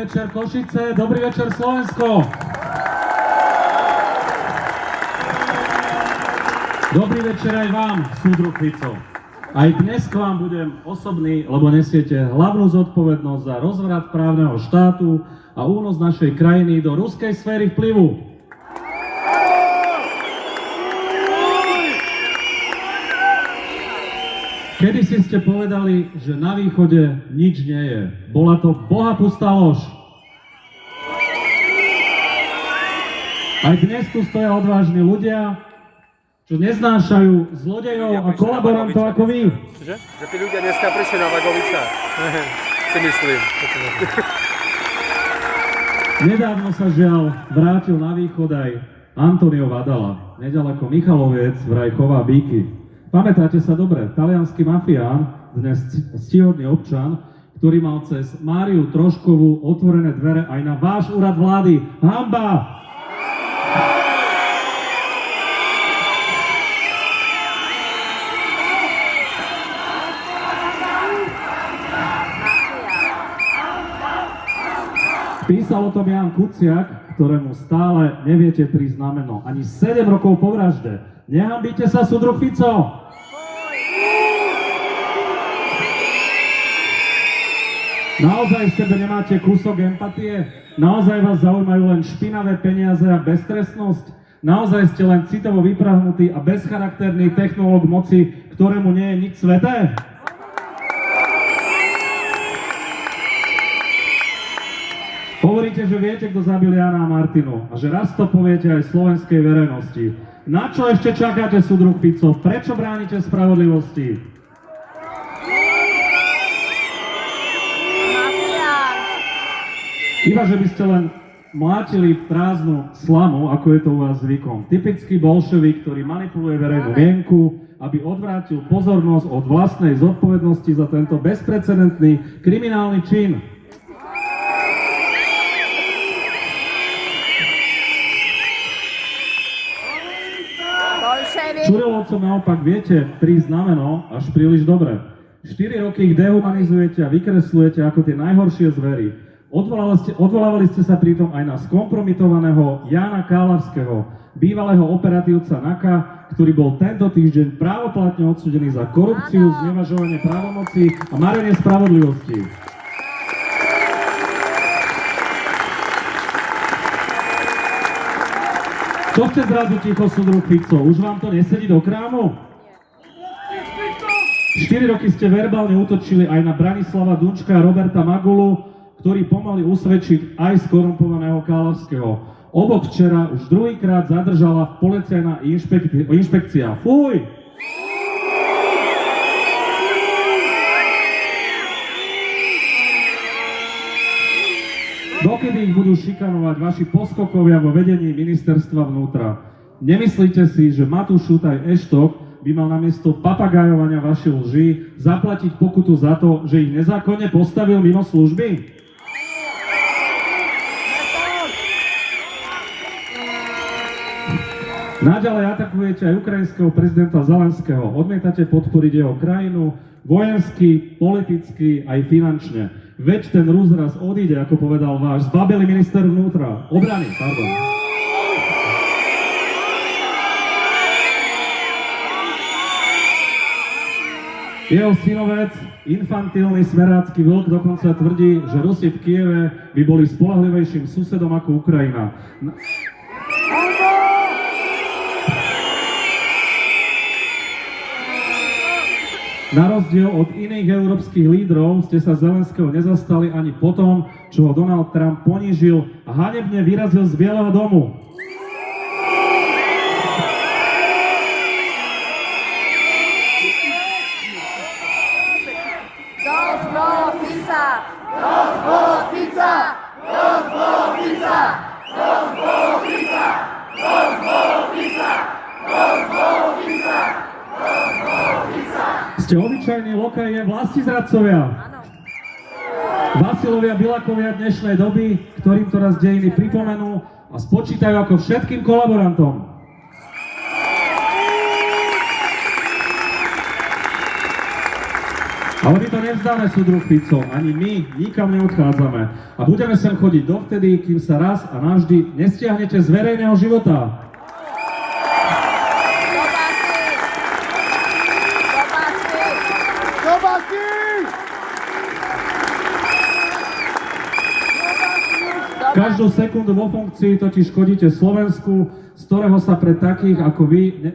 večer Košice, dobrý večer Slovensko. Dobrý večer aj vám, súdruh Fico. Aj dnes k vám budem osobný, lebo nesiete hlavnú zodpovednosť za rozvrat právneho štátu a únos našej krajiny do ruskej sféry vplyvu. Kedysi ste povedali, že na východe nič nie je. Bola to bohapustá lož. Aj dnes tu stoja odvážni ľudia, čo neznášajú zlodejov a kolaborantov ako vy. Že? Že tí ľudia dneska prišli na Vagoviča. Si myslím. Nedávno sa žiaľ vrátil na východ aj Antonio Vadala. Nedaleko Michaloviec vraj chová býky. Pamätáte sa dobre, taliansky mafián, dnes ctihodný občan, ktorý mal cez Máriu Troškovú otvorené dvere aj na váš úrad vlády. Hanba! Písal o tom Ján Kuciak, ktorému stále neviete priznať meno. Ani 7 rokov po vražde. Nehambíte sa, súdruh Fico! Naozaj v sebe nemáte kúsok empatie? Naozaj vás zaujímajú len špinavé peniaze a beztrestnosť? Naozaj ste len citovo vyprahnutý a bezcharakterný technológ moci, ktorému nie je nič sveté? Hovoríte, že viete, kto zabil Jana a Martinu a že raz to poviete aj slovenskej verejnosti. Na čo ešte čakáte, súdruh Fico? Prečo bránite spravodlivosti? Iba, že by ste len mlátili prázdnu slamu, ako je to u vás zvykom. Typický bolševik, ktorý manipuluje verejnú mienku, aby odvrátil pozornosť od vlastnej zodpovednosti za tento bezprecedentný kriminálny čin. Čurilovcom naopak viete prísť na meno až príliš dobre. 4 roky ich dehumanizujete a vykreslujete ako tie najhoršie zvery. Odvolávali ste sa pritom aj na skompromitovaného Jána Kálavského, bývalého operatívca NAKA, ktorý bol tento týždeň právoplatne odsúdený za korupciu, znevažovanie právomoci a marenie spravodlivosti. Čo ste zrazu ticho, súdruh Fico? Už vám to nesedí do krámu? 4 roky ste verbálne útočili aj na Branislava Dunčka a Roberta Magulu, ktorí pomaly usvedčiť aj skorumpovaného Kálavského. Obok včera už druhýkrát zadržala policajná inšpekcia. Fuj! Dokedy ich budú šikanovať vaši poskokovia vo vedení ministerstva vnútra? Nemyslíte si, že Matúš Šutaj Eštok by mal namiesto papagájovania vašej lži zaplatiť pokutu za to, že ich nezákonne postavil mimo služby? Naďalej atakujete aj ukrajinského prezidenta Zelenského. Odmietate podporiť jeho krajinu vojensky, politicky aj finančne. Veď ten Rus raz odíde, ako povedal váš zbabelý minister vnútra. Obrany, pardon. Jeho synovec, infantilný smerácky vlk, dokonca tvrdí, že Rusi v Kieve by boli spoľahlivejším susedom ako Ukrajina. Na rozdiel od iných európskych lídrov ste sa Zelenského nezastali ani po tom, čo ho Donald Trump ponížil a hanebne vyrazil z Bieleho domu. Ste obyčajní lokaje vlastizradcovia. Vasilovia Bilakovia dnešnej doby, ktorým to raz dejiny pripomenú a spočítajú ako všetkým kolaborantom. Ale my to nevzdáme, súdruh Fico, ani my nikam neodchádzame. A budeme sem chodiť dovtedy, kým sa raz a navždy nestiahnete z verejného života. Každú sekundu vo funkcii totiž škodíte Slovensku, z ktorého sa pre takých ako vy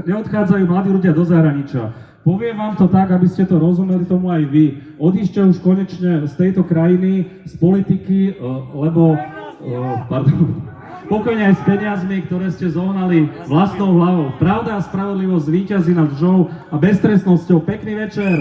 neodchádzajú mladí ľudia do zahraničia. Poviem vám to tak, aby ste to rozumeli tomu aj vy. Odíšte už konečne z tejto krajiny, z politiky, pokojne aj s peniazmi, ktoré ste zohnali vlastnou hlavou. Pravda a spravodlivosť víťazí nad lžou a beztrestnosťou. Pekný večer!